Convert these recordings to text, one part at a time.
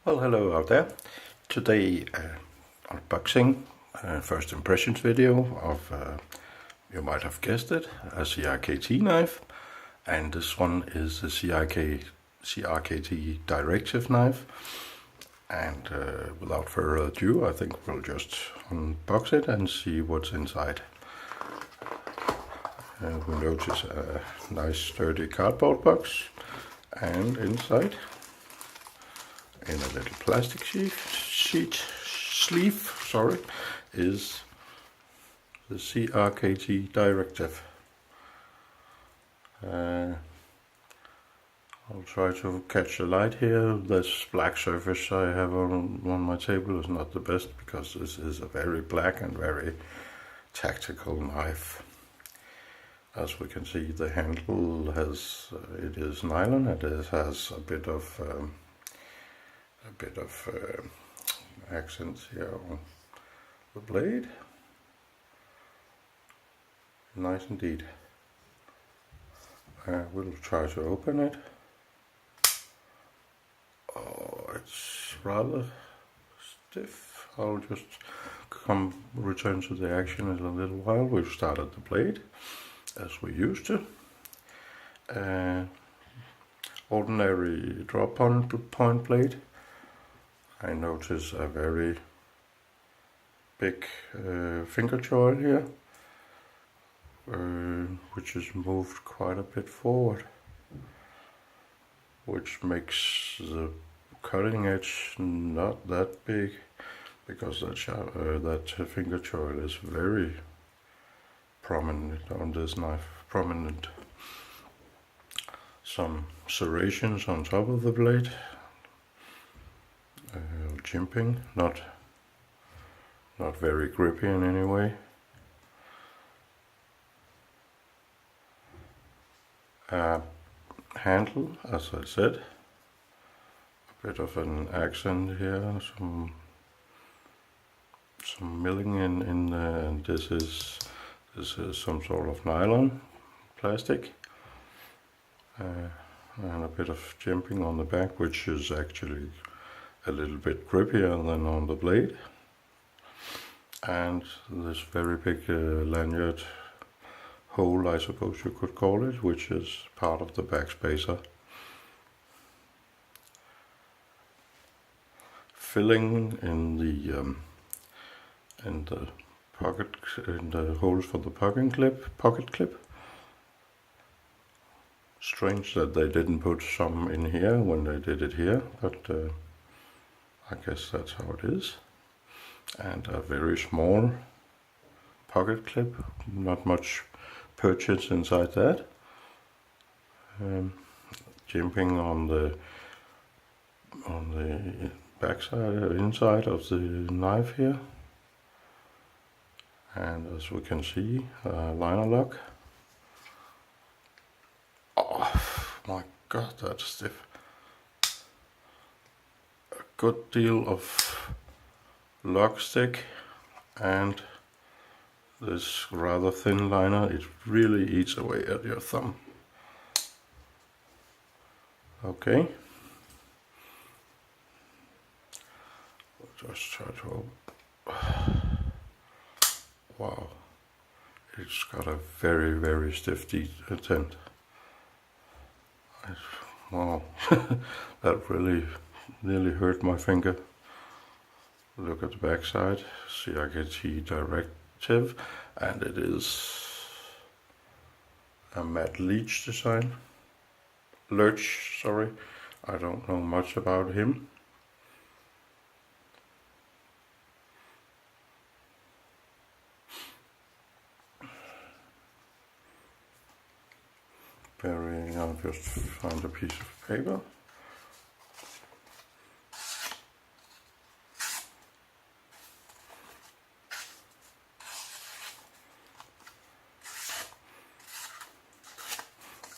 Well, hello out there. Today, unboxing, first impressions video of, you might have guessed it, a CRKT knife. And this one is the CRKT Directive knife. And without further ado, I think we'll just unbox it and see what's inside. We notice a nice sturdy cardboard box, and inside, in a little plastic sleeve, is the CRKT Directive. I'll try to catch the light here. This black surface I have on my table is not the best because this is a very black and very tactical knife. As we can see, the handle has it is nylon. It has a bit of accents here on the blade. Nice indeed. I will try to open it. Oh, it's rather stiff. I'll just return to the action in a little while. We've started the blade as we used to. Ordinary drop point blade. I notice a very big finger choil here, which is moved quite a bit forward, which makes the cutting edge not that big, because that finger choil is very prominent on this knife. Some serrations on top of the blade. Jimping, not very grippy in any way. Handle, as I said, a bit of an accent here, some milling in there, and this is some sort of nylon plastic, and a bit of jimping on the back, which is actually a little bit grippier than on the blade, and this very big lanyard hole, I suppose you could call it, which is part of the back spacer. Filling in the pocket, in the holes for the pocket clip. Strange that they didn't put some in here when they did it here, but I guess that's how it is. And a very small pocket clip, not much purchase inside that. Jimping on the backside, inside of the knife here. And as we can see, liner lock. Oh my god, that's stiff. A good deal of lock stick and this rather thin liner. It really eats away at your thumb. Okay. We'll just try to wow, it's got a very, very stiff tint. Wow, that really nearly hurt my finger. Look at the back side, CRKT Directive, and it is a matte Lurch, sorry. I don't know much about him. I'll just find a piece of paper.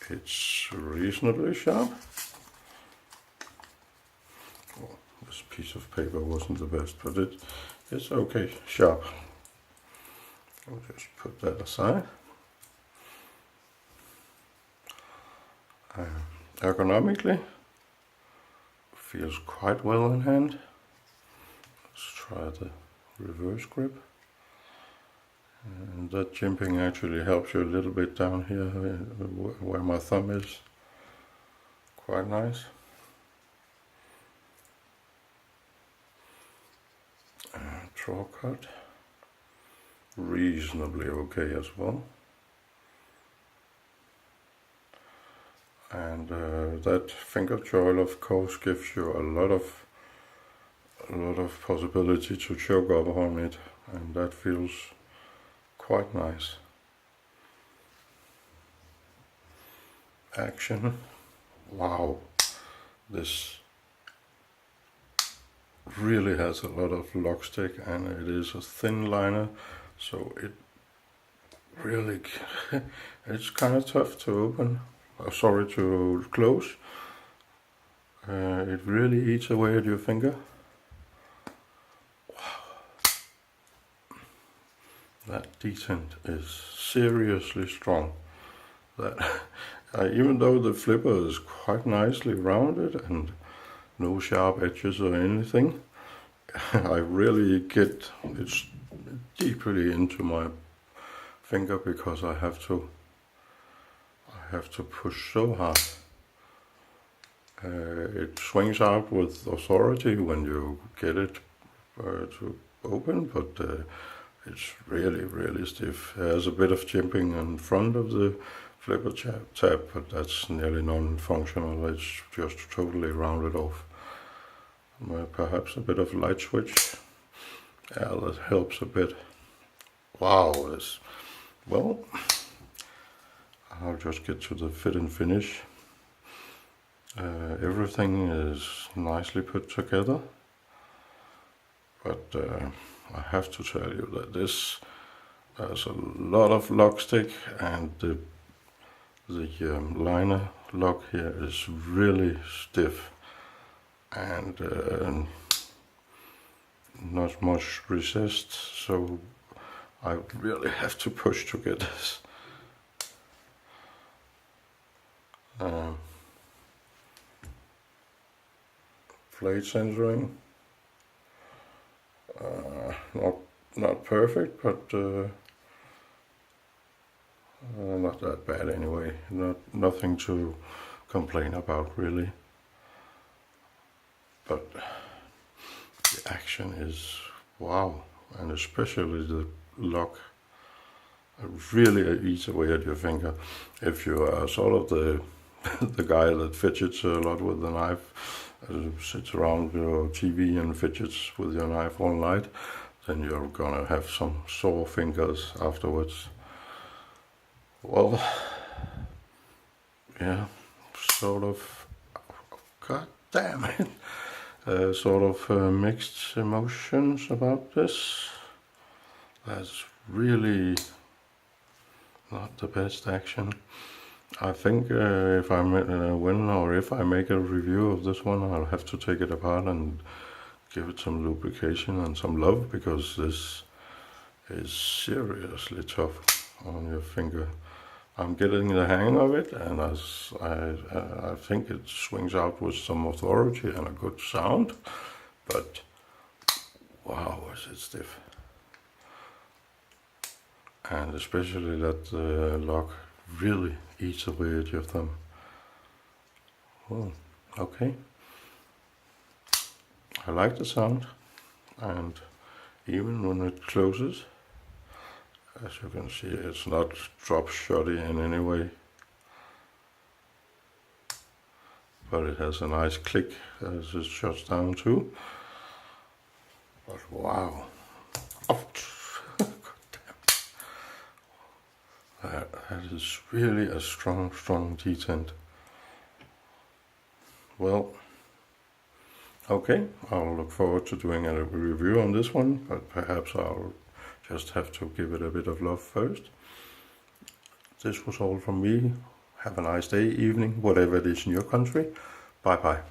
It's reasonably sharp. Well, this piece of paper wasn't the best, but it's okay, sharp. I'll just put that aside. Ergonomically, feels quite well in hand. Let's try the reverse grip. And that jimping actually helps you a little bit down here where my thumb is. Quite nice. Draw cut. Reasonably okay as well. And that finger choil of course gives you a lot of possibility to choke up on it, and that feels quite nice. Action. Wow, this really has a lot of lock stick, and it is a thin liner, so it really it's kind of tough to open. Sorry, to close. It really eats away at your finger. Wow. That detent is seriously strong. That even though the flipper is quite nicely rounded and no sharp edges or anything, I really get it deeply into my finger because I have to push so hard. It swings out with authority when you get it to open, but it's really stiff. There's a bit of jimping in front of the flipper tab, but that's nearly non-functional. It's just totally rounded off. Perhaps a bit of light switch. Yeah, that helps a bit. Wow, well, I'll just get to the fit and finish. Everything is nicely put together, but I have to tell you that this has a lot of lock stick, and the liner lock here is really stiff and not much resist, so I really have to push to get this. Blade centering, not perfect, but not that bad anyway. Nothing to complain about really. But the action is wow, and especially the lock really eats away at your finger. If you are sort of the guy that fidgets a lot with the knife, sits around your TV and fidgets with your knife all night, then you're gonna have some sore fingers afterwards. Well, yeah, sort of, god damn it, sort of mixed emotions about this. That's really not the best action. I think if I win, or if I make a review of this one, I'll have to take it apart and give it some lubrication and some love, because this is seriously tough on your finger. I'm getting the hang of it, and I think it swings out with some authority and a good sound, but wow, is it stiff. And especially that lock really eats away at your thumb. Oh, okay. I like the sound, and even when it closes, as you can see, it's not drop shotty in any way, but it has a nice click as it shuts down too. But wow, that is really a strong detent. Well, okay, I'll look forward to doing a review on this one, but perhaps I'll just have to give it a bit of love first. This was all from me. Have a nice day, evening, whatever it is in your country. Bye bye.